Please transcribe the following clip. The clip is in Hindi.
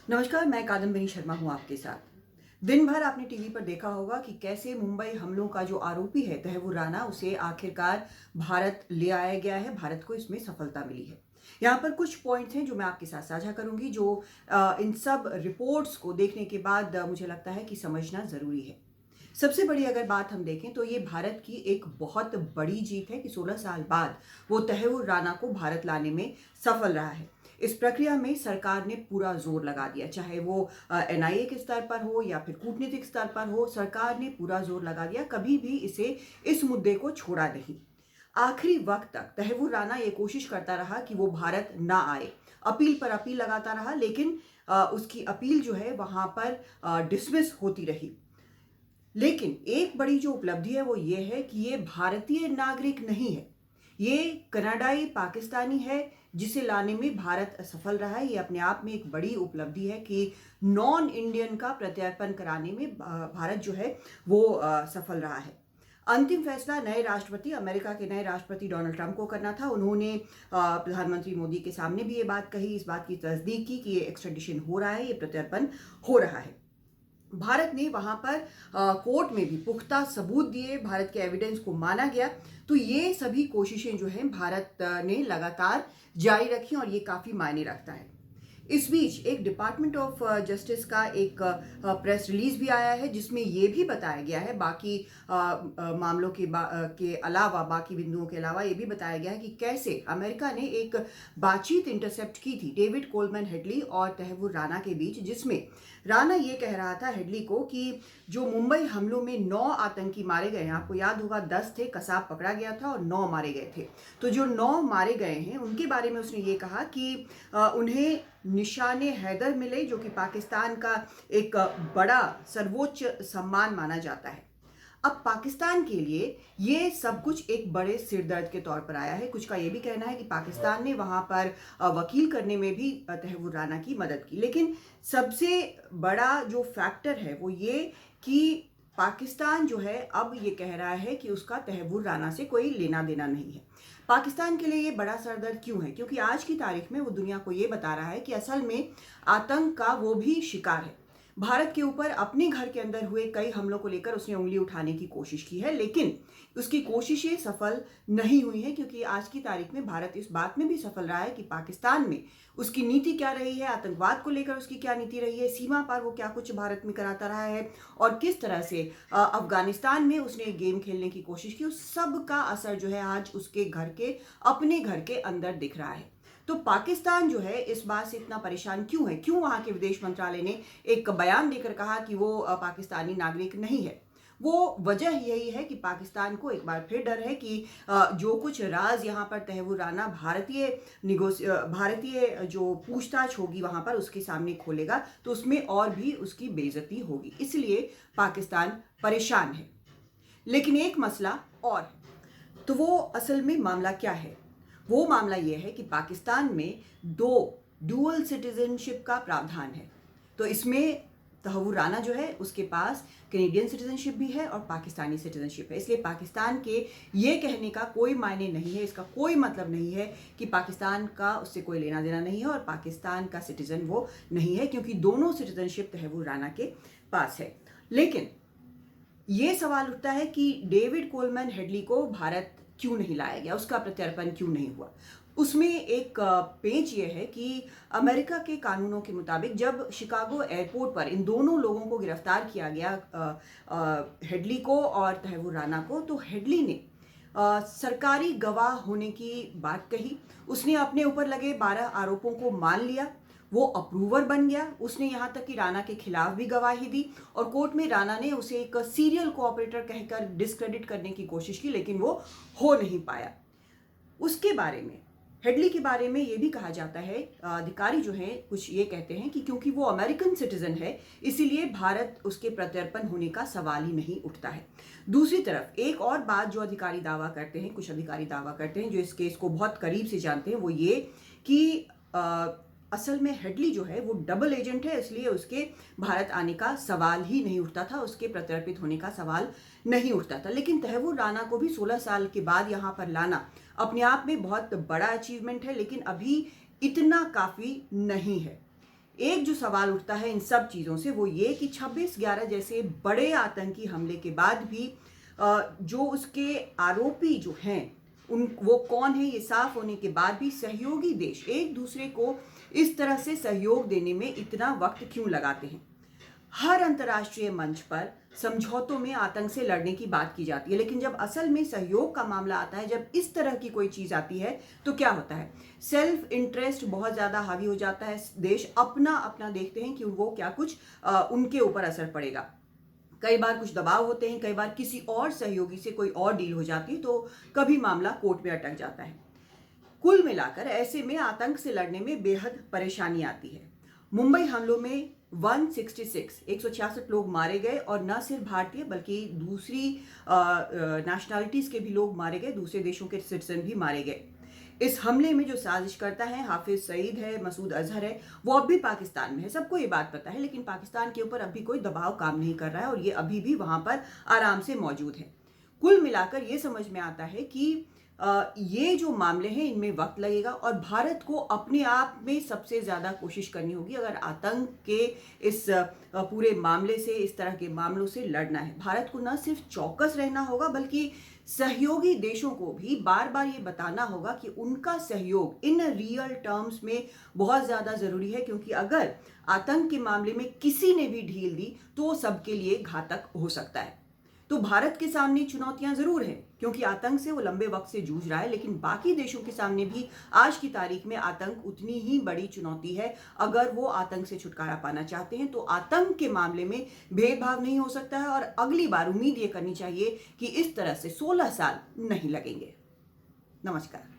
नमस्कार, मैं कादम्बिनी शर्मा हूँ आपके साथ। दिन भर आपने टीवी पर देखा होगा कि कैसे मुंबई हमलों का जो आरोपी है तहव्वुर राना, उसे आखिरकार भारत ले आया गया है। भारत को इसमें सफलता मिली है। यहाँ पर कुछ पॉइंट्स हैं जो मैं आपके साथ साझा करूंगी, जो इन सब रिपोर्ट्स को देखने के बाद मुझे लगता है कि समझना ज़रूरी है। सबसे बड़ी अगर बात हम देखें तो ये भारत की एक बहुत बड़ी जीत है कि 16 साल बाद वो तहव्वुर राना को भारत लाने में सफल रहा है। इस प्रक्रिया में सरकार ने पूरा जोर लगा दिया, चाहे वो एनआईए के स्तर पर हो या फिर कूटनीतिक स्तर पर हो। सरकार ने पूरा जोर लगा दिया, कभी भी इस मुद्दे को छोड़ा नहीं। आखिरी वक्त तक तहव्वुर राना ये कोशिश करता रहा कि वो भारत ना आए, अपील पर अपील लगाता रहा, लेकिन उसकी अपील जो है वहां पर डिसमिस होती रही। लेकिन एक बड़ी जो उपलब्धि है वो ये है कि ये भारतीय नागरिक नहीं है, ये कनाडाई पाकिस्तानी है, जिसे लाने में भारत सफल रहा है। ये अपने आप में एक बड़ी उपलब्धि है कि नॉन इंडियन का प्रत्यर्पण कराने में भारत जो है वो सफल रहा है। अंतिम फैसला नए राष्ट्रपति, अमेरिका के नए राष्ट्रपति डोनाल्ड ट्रंप को करना था। उन्होंने प्रधानमंत्री मोदी के सामने भी ये बात कही, इस बात की तस्दीक की कि ये एक्सट्रेडिशन हो रहा है, ये प्रत्यर्पण हो रहा है। भारत ने वहां पर कोर्ट में भी पुख्ता सबूत दिए, भारत के एविडेंस को माना गया। तो ये सभी कोशिशें जो हैं भारत ने लगातार जारी रखी और ये काफी मायने रखता है। इस बीच एक डिपार्टमेंट ऑफ जस्टिस का एक प्रेस रिलीज भी आया है, जिसमें ये भी बताया गया है, बाकी मामलों के अलावा, बाकी बिंदुओं के अलावा ये भी बताया गया है कि कैसे अमेरिका ने एक बातचीत इंटरसेप्ट की थी डेविड कोलमैन हेडली और तहव्वुर राना के बीच, जिसमें राना ये कह रहा था हेडली को कि जो मुंबई हमलों में 9 आतंकी मारे गए हैं, आपको याद होगा 10 थे, कसाब पकड़ा गया था और 9 मारे गए थे। तो जो 9 मारे गए हैं उनके बारे में उसने ये कहा कि उन्हें निशाने हैदर मिले, जो कि पाकिस्तान का एक बड़ा सर्वोच्च सम्मान माना जाता है। अब पाकिस्तान के लिए ये सब कुछ एक बड़े सिरदर्द के तौर पर आया है। कुछ का ये भी कहना है कि पाकिस्तान ने वहां पर वकील करने में भी तहव्वुर राना की मदद की। लेकिन सबसे बड़ा जो फैक्टर है वो ये कि पाकिस्तान जो है अब ये कह रहा है कि उसका तहव्वुर राना से कोई लेना देना नहीं है। पाकिस्तान के लिए ये बड़ा सरदर्द क्यों है? क्योंकि आज की तारीख में वो दुनिया को ये बता रहा है कि असल में आतंक का वो भी शिकार है। भारत के ऊपर अपने घर के अंदर हुए कई हमलों को लेकर उसने उंगली उठाने की कोशिश की है, लेकिन उसकी कोशिशें सफल नहीं हुई हैं, क्योंकि आज की तारीख में भारत इस बात में भी सफल रहा है कि पाकिस्तान में उसकी नीति क्या रही है, आतंकवाद को लेकर उसकी क्या नीति रही है, सीमा पर वो क्या कुछ भारत में कराता रहा है, और किस तरह से अफगानिस्तान में उसने गेम खेलने की कोशिश की। उस सब का असर जो है आज उसके घर के, अपने घर के अंदर दिख रहा है। तो पाकिस्तान जो है इस बात से इतना परेशान क्यों है? क्यों वहां के विदेश मंत्रालय ने एक बयान देकर कहा कि वो पाकिस्तानी नागरिक नहीं है? वो वजह यही है कि पाकिस्तान को एक बार फिर डर है कि जो कुछ राज यहाँ पर तहव्वुर राना भारतीय जो पूछताछ होगी वहां पर उसके सामने खोलेगा, तो उसमें और भी उसकी बेइज्जती होगी। इसलिए पाकिस्तान परेशान है। लेकिन एक मसला और है। तो वो असल में मामला क्या है? वो मामला ये है कि पाकिस्तान में 2 डुअल सिटीजनशिप का प्रावधान है। तो इसमें तहव्वुर राना जो है उसके पास कैनेडियन सिटीजनशिप भी है और पाकिस्तानी सिटीजनशिप है। इसलिए पाकिस्तान के ये कहने का कोई मायने नहीं है, इसका कोई मतलब नहीं है कि पाकिस्तान का उससे कोई लेना देना नहीं है और पाकिस्तान का सिटीजन वो नहीं है, क्योंकि दोनों सिटीजनशिप तहव्वुर राना के पास है। लेकिन ये सवाल उठता है कि डेविड कोलमैन हेडली को भारत क्यों नहीं लाया गया, उसका प्रत्यर्पण क्यों नहीं हुआ? उसमें एक पेंच ये है कि अमेरिका के कानूनों के मुताबिक जब शिकागो एयरपोर्ट पर इन दोनों लोगों को गिरफ्तार किया गया, हेडली को और तहव्वुर राना को, तो हेडली ने सरकारी गवाह होने की बात कही। उसने अपने ऊपर लगे 12 आरोपों को मान लिया, वो अप्रूवर बन गया। उसने यहाँ तक कि राना के खिलाफ भी गवाही दी और कोर्ट में राना ने उसे एक सीरियल कोऑपरेटर कहकर डिस्क्रेडिट करने की कोशिश की, लेकिन वो हो नहीं पाया। उसके बारे में, हेडली के बारे में ये भी कहा जाता है, अधिकारी जो हैं कुछ ये कहते हैं कि क्योंकि वो अमेरिकन सिटीजन है इसीलिए भारत उसके प्रत्यर्पण होने का सवाल ही नहीं उठता है। दूसरी तरफ एक और बात जो अधिकारी दावा करते हैं, कुछ अधिकारी दावा करते हैं जो इस केस को बहुत करीब से जानते हैं, वो ये कि असल में हेडली जो है वो डबल एजेंट है, इसलिए उसके भारत आने का सवाल ही नहीं उठता था, उसके प्रत्यर्पित होने का सवाल नहीं उठता था। लेकिन तहव्वुर राना को भी 16 साल के बाद यहाँ पर लाना अपने आप में बहुत बड़ा अचीवमेंट है, लेकिन अभी इतना काफी नहीं है। एक जो सवाल उठता है इन सब चीज़ों से वो ये कि 26/11 जैसे बड़े आतंकी हमले के बाद भी जो उसके आरोपी जो हैं उन वो कौन है ये साफ होने के बाद भी सहयोगी देश एक दूसरे को इस तरह से सहयोग देने में इतना वक्त क्यों लगाते हैं। हर अंतर्राष्ट्रीय मंच पर समझौतों में आतंक से लड़ने की बात की जाती है, लेकिन जब असल में सहयोग का मामला आता है, जब इस तरह की कोई चीज आती है तो क्या होता है, सेल्फ इंटरेस्ट बहुत ज्यादा हावी हो जाता है। देश अपना अपना देखते हैं कि वो क्या कुछ उनके ऊपर असर पड़ेगा। कई बार कुछ दबाव होते हैं, कई बार किसी और सहयोगी से कोई और डील हो जाती है, तो कभी मामला कोर्ट में अटक जाता है। कुल मिलाकर ऐसे में आतंक से लड़ने में बेहद परेशानी आती है। मुंबई हमलों में 166 लोग मारे गए और न सिर्फ भारतीय बल्कि दूसरी नेशनैलिटीज के भी लोग मारे गए, दूसरे देशों के सिटीजन भी मारे गए। इस हमले में जो साजिश करता है हाफिज सईद है, मसूद अजहर है, वो अब भी पाकिस्तान में है, सबको ये बात पता है, लेकिन पाकिस्तान के ऊपर अभी कोई दबाव काम नहीं कर रहा है और ये अभी भी वहां पर आराम से मौजूद है। कुल मिलाकर ये समझ में आता है कि ये जो मामले हैं इनमें वक्त लगेगा और भारत को अपने आप में सबसे ज्यादा कोशिश करनी होगी अगर आतंक के इस पूरे मामले से, इस तरह के मामलों से लड़ना है। भारत को न सिर्फ चौकस रहना होगा बल्कि सहयोगी देशों को भी बार बार ये बताना होगा कि उनका सहयोग इन रियल टर्म्स में बहुत ज्यादा जरूरी है, क्योंकि अगर आतंक के मामले में किसी ने भी ढील दी तो वो सबके लिए घातक हो सकता है। तो भारत के सामने चुनौतियां जरूर हैं क्योंकि आतंक से वो लंबे वक्त से जूझ रहा है, लेकिन बाकी देशों के सामने भी आज की तारीख में आतंक उतनी ही बड़ी चुनौती है। अगर वो आतंक से छुटकारा पाना चाहते हैं तो आतंक के मामले में भेदभाव नहीं हो सकता है और अगली बार उम्मीद ये करनी चाहिए कि इस तरह से 16 साल नहीं लगेंगे। नमस्कार।